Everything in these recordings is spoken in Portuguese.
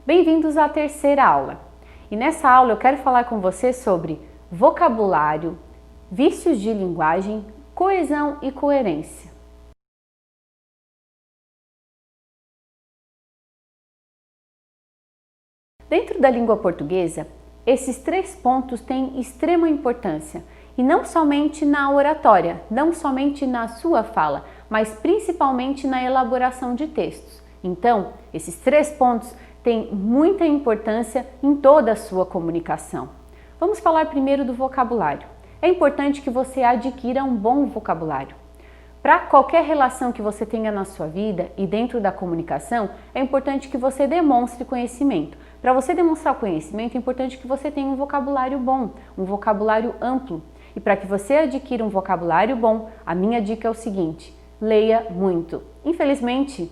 Bem-vindos à terceira aula. E nessa aula eu quero falar com você sobre vocabulário, vícios de linguagem, coesão e coerência. Dentro da língua portuguesa, esses três pontos têm extrema importância, e não somente na oratória, não somente na sua fala, mas principalmente na elaboração de textos. Então, esses três pontos têm muita importância em toda a sua comunicação. Vamos falar primeiro do vocabulário. É importante que você adquira um bom vocabulário. Para qualquer relação que você tenha na sua vida e dentro da comunicação, é importante que você demonstre conhecimento. Para você demonstrar conhecimento, é importante que você tenha um vocabulário bom, um vocabulário amplo. E para que você adquira um vocabulário bom, a minha dica é o seguinte: leia muito. Infelizmente,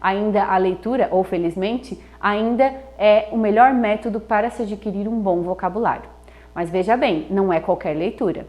ainda a leitura, ou felizmente, ainda é o melhor método para se adquirir um bom vocabulário. Mas veja bem, não é qualquer leitura.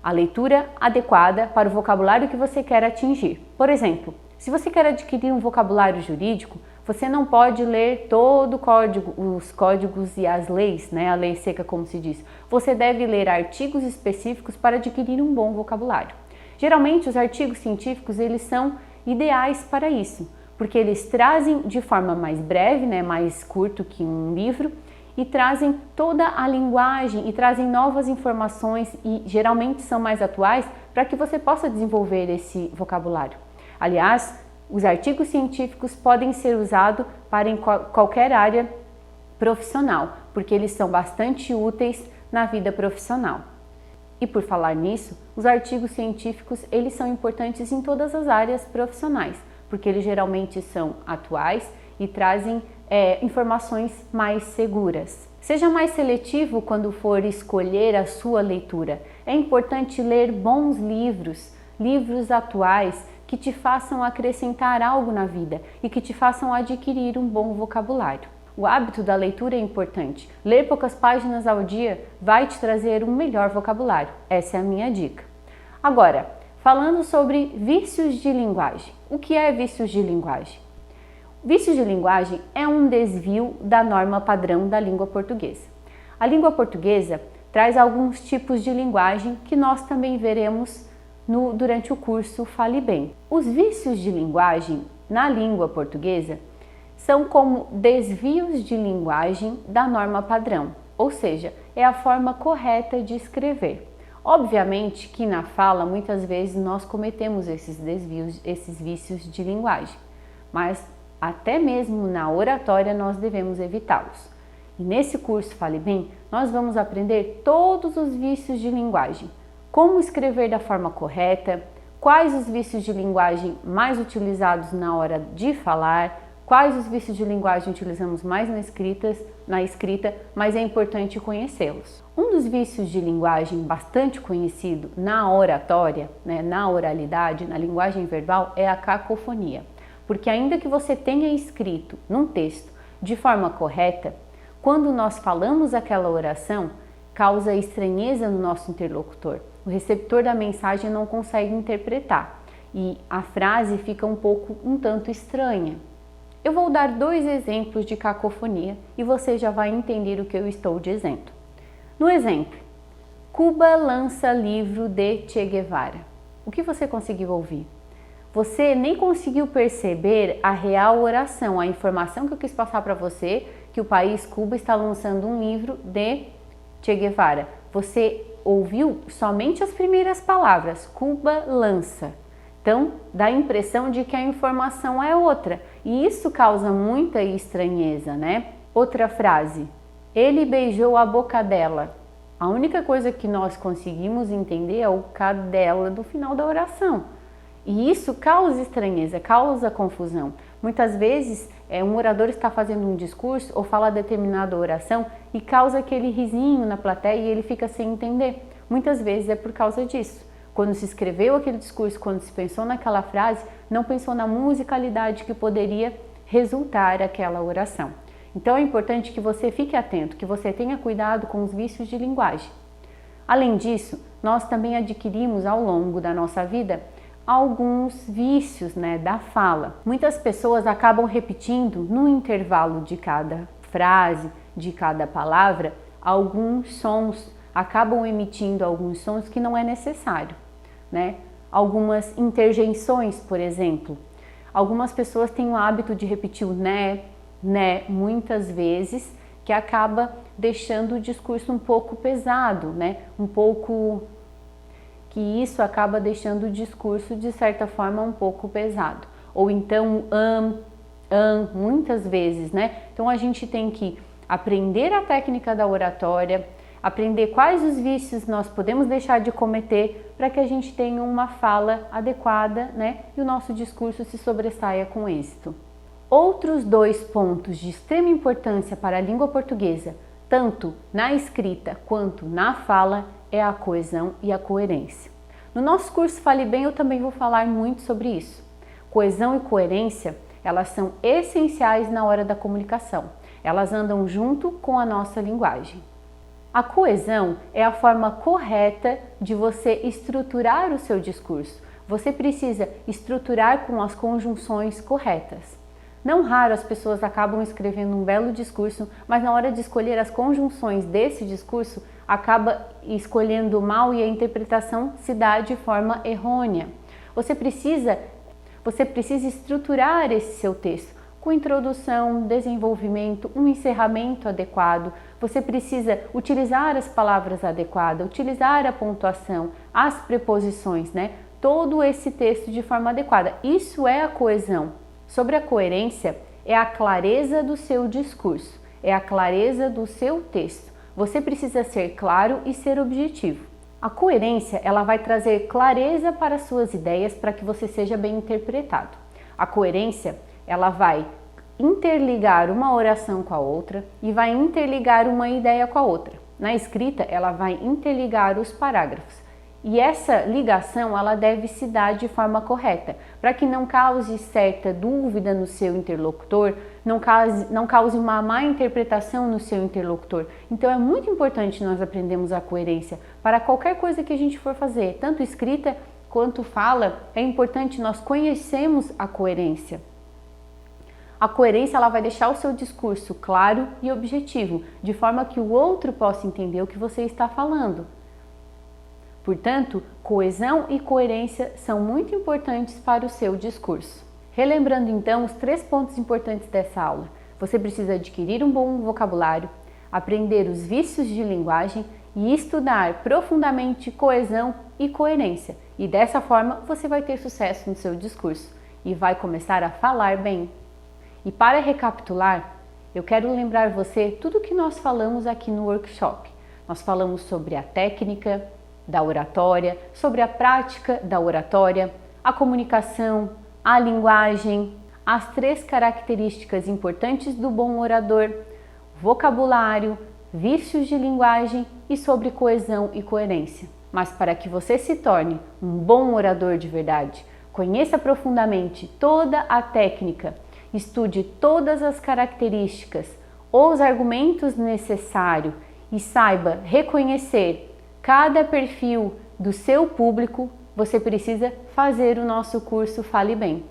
A leitura adequada para o vocabulário que você quer atingir. Por exemplo, se você quer adquirir um vocabulário jurídico, você não pode ler todo o código, os códigos e as leis, a lei seca como se diz. Você deve ler artigos específicos para adquirir um bom vocabulário. Geralmente os artigos científicos eles são ideais para isso, porque eles trazem de forma mais breve, mais curto que um livro, e trazem toda a linguagem e trazem novas informações e geralmente são mais atuais para que você possa desenvolver esse vocabulário. Aliás, os artigos científicos podem ser usados para em qualquer área profissional, porque eles são bastante úteis na vida profissional. E por falar nisso, os artigos científicos eles são importantes em todas as áreas profissionais, porque eles geralmente são atuais e trazem informações mais seguras. Seja mais seletivo quando for escolher a sua leitura. É importante ler bons livros, livros atuais que te façam acrescentar algo na vida e que te façam adquirir um bom vocabulário. O hábito da leitura é importante. Ler poucas páginas ao dia vai te trazer um melhor vocabulário. Essa é a minha dica. Agora, falando sobre vícios de linguagem. O que é vícios de linguagem? Vícios de linguagem é um desvio da norma padrão da língua portuguesa. A língua portuguesa traz alguns tipos de linguagem que nós também veremos durante o curso Fale Bem. Os vícios de linguagem na língua portuguesa são como desvios de linguagem da norma padrão, ou seja, é a forma correta de escrever. Obviamente que na fala muitas vezes nós cometemos esses desvios, esses vícios de linguagem, mas até mesmo na oratória nós devemos evitá-los. E nesse curso Fale Bem, nós vamos aprender todos os vícios de linguagem, como escrever da forma correta, quais os vícios de linguagem mais utilizados na hora de falar, quais os vícios de linguagem utilizamos mais na escrita, mas é importante conhecê-los. Um dos vícios de linguagem bastante conhecido na oratória, na oralidade, na linguagem verbal, é a cacofonia. Porque ainda que você tenha escrito num texto de forma correta, quando nós falamos aquela oração, causa estranheza no nosso interlocutor. O receptor da mensagem não consegue interpretar e a frase fica um tanto estranha. Eu vou dar dois exemplos de cacofonia e você já vai entender o que eu estou dizendo. No exemplo, Cuba lança livro de Che Guevara. O que você conseguiu ouvir? Você nem conseguiu perceber a real oração, a informação que eu quis passar para você, que o país Cuba está lançando um livro de Che Guevara. Você ouviu somente as primeiras palavras, Cuba lança. Então, dá a impressão de que a informação é outra. E isso causa muita estranheza, Outra frase, ele beijou a boca dela. A única coisa que nós conseguimos entender é o cadela do final da oração. E isso causa estranheza, causa confusão. Muitas vezes, um orador está fazendo um discurso ou fala determinada oração e causa aquele risinho na plateia e ele fica sem entender. Muitas vezes é por causa disso. Quando se escreveu aquele discurso, quando se pensou naquela frase, não pensou na musicalidade que poderia resultar aquela oração. Então é importante que você fique atento, que você tenha cuidado com os vícios de linguagem. Além disso, nós também adquirimos ao longo da nossa vida alguns vícios da fala. Muitas pessoas acabam repetindo no intervalo de cada frase, de cada palavra, alguns sons, acabam emitindo alguns sons que não é necessário, né? Algumas interjeições, por exemplo. Algumas pessoas têm o hábito de repetir o né, muitas vezes, que acaba deixando o discurso um pouco pesado, né? Que isso acaba deixando o discurso, de certa forma, um pouco pesado. Ou então, muitas vezes, né? Então a gente tem que aprender a técnica da oratória, aprender quais os vícios nós podemos deixar de cometer para que a gente tenha uma fala adequada, né? E o nosso discurso se sobressaia com êxito. Outros 2 pontos de extrema importância para a língua portuguesa, tanto na escrita quanto na fala, é a coesão e a coerência. No nosso curso Fale Bem eu também vou falar muito sobre isso. Coesão e coerência, elas são essenciais na hora da comunicação. Elas andam junto com a nossa linguagem. A coesão é a forma correta de você estruturar o seu discurso. Você precisa estruturar com as conjunções corretas. Não raro as pessoas acabam escrevendo um belo discurso, mas na hora de escolher as conjunções desse discurso, acaba escolhendo mal e a interpretação se dá de forma errônea. Você precisa estruturar esse seu texto com introdução, desenvolvimento, um encerramento adequado. Você precisa utilizar as palavras adequadas, utilizar a pontuação, as preposições, né? Todo esse texto de forma adequada. Isso é a coesão. Sobre a coerência, é a clareza do seu discurso, é a clareza do seu texto. Você precisa ser claro e ser objetivo. A coerência, ela vai trazer clareza para as suas ideias para que você seja bem interpretado. A coerência, ela vai interligar uma oração com a outra e vai interligar uma ideia com a outra. Na escrita, ela vai interligar os parágrafos. E essa ligação, ela deve se dar de forma correta, para que não cause certa dúvida no seu interlocutor, não cause uma má interpretação no seu interlocutor. Então é muito importante nós aprendermos a coerência para qualquer coisa que a gente for fazer, tanto escrita quanto fala, é importante nós conhecermos a coerência. A coerência, ela vai deixar o seu discurso claro e objetivo, de forma que o outro possa entender o que você está falando. Portanto, coesão e coerência são muito importantes para o seu discurso. Relembrando então os 3 pontos importantes dessa aula. Você precisa adquirir um bom vocabulário, aprender os vícios de linguagem e estudar profundamente coesão e coerência. E dessa forma você vai ter sucesso no seu discurso e vai começar a falar bem. E para recapitular, eu quero lembrar você tudo o que nós falamos aqui no workshop. Nós falamos sobre a técnica da oratória, sobre a prática da oratória, a comunicação, a linguagem, as 3 características importantes do bom orador, vocabulário, vícios de linguagem e sobre coesão e coerência. Mas para que você se torne um bom orador de verdade, conheça profundamente toda a técnica, estude todas as características, os argumentos necessários e saiba reconhecer cada perfil do seu público, você precisa fazer o nosso curso Fale Bem.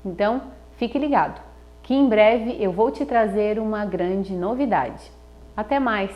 Então, fique ligado, que em breve eu vou te trazer uma grande novidade. Até mais!